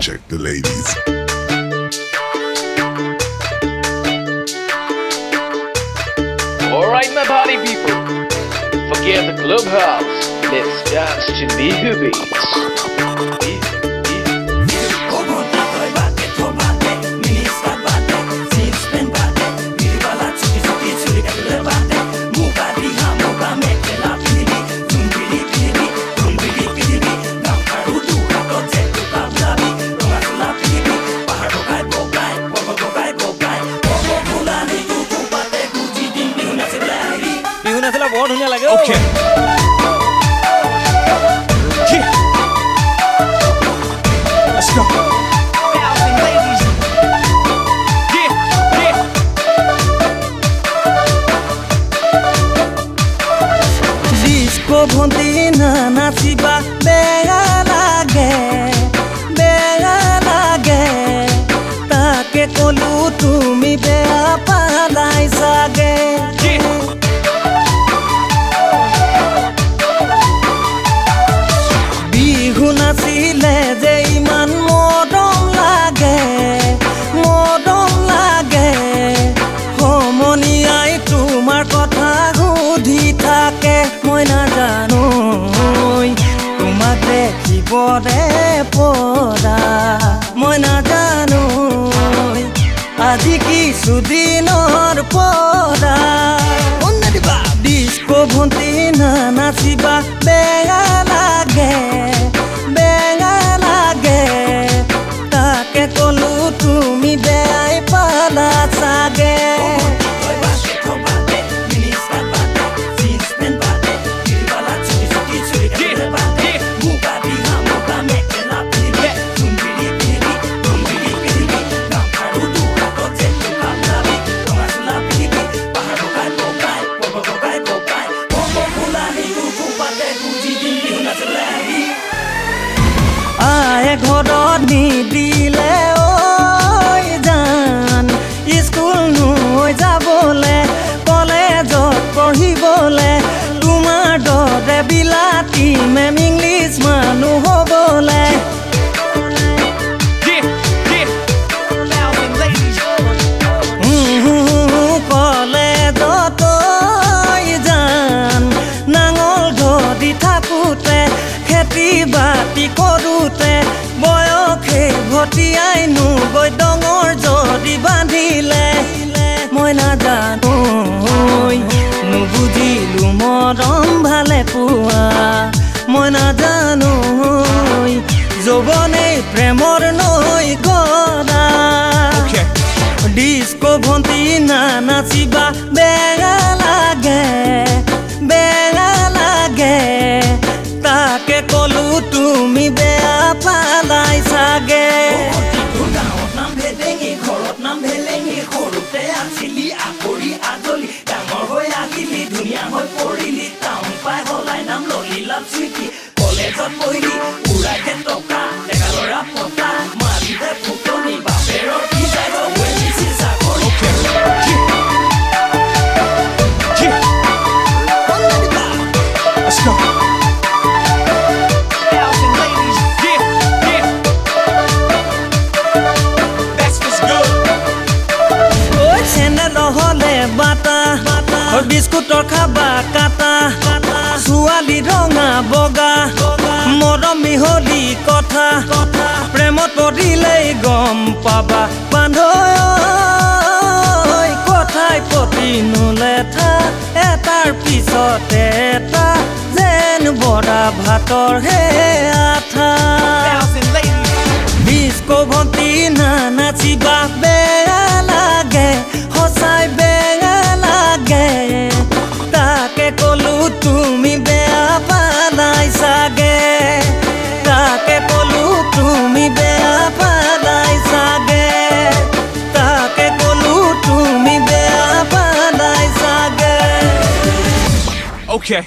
Check the ladies. Alright, my party people, forget the clubhouse. Let's dance to Bihu beats. बहुत धुनिया लगे okay let's go disco भंती ना नाचिबा बेया लागे ताके कलु तुमी बेया पालाई सागे नाचिले जे इमान মৰম লাগে সমনিয়াই তোমাৰ কথা সুধি থাকে মই নাজানো তোমাক দেখিবৰে পৰা মই নাজানো আজি কিছুদিনৰ পৰা ডিস্কো ভণ্টি না নাচিবা বেয়া লাগে তাকে কলু তুমি বেয়াই পালা চাগে ঘৰত নিদিলে ঐ জান স্কুল নৈ যাবলে কলেজত পঢ়িবলে তোমাৰ দৰে বিলাতী মেম ইংলিছ মানুহ হ'বলে কলেজত জান নাঙল ধৰি থাকোঁতে খেতি বাতি কৰোঁতে বয়সে ভটিয়াই গৈ ডঙৰ যদি বান্ধিলে মই নাজানো নুবুজিলো মৰম ভালে পোৱা মই নাজানো যৌৱনে প্ৰেমৰ নৈ গৰা ডিস্কো ভণ্টি না নাচিবা বেয়া লাগে তাকে কলু তুমি বেয়া পালাই চাগে নাম ভেলেঙি ঘৰত নাম ভেলেঙি সৰুতে আছিলি আকৰি আজলি ডাঙৰ হৈ আহিলি ধুনীয়া হৈ পৰিলি টাউন পাই হলাই নাম ললি লাভ চুইটি কলেজত পঢ়িলি উৰাইতে টকা ডেকা ল'ৰা পতা মাৰিতে ফুটনি বাপেৰৰ কি যায় let's go বিস্কুটৰ খাবা কাটা ছোৱালী ৰঙা বগা মৰম মিহলি কথা প্ৰেমত পৰিলেই গম পাবা বান্ধৈ কথাই প্ৰতি নুলেঠা এটাৰ পিছতে এটা যেন বৰা ভাতৰ হে আঠা ডিস্কো ভণ্টি না নাচিবা বেয়া লাগে সঁচাই বেয়া লাগে তাকে কলু তুমি বেয়া পালাই চাগে তাকে কলু তুমি বেয়া পালাই চাগে তাকে কলু তুমি বেয়া পালাই চাগে okay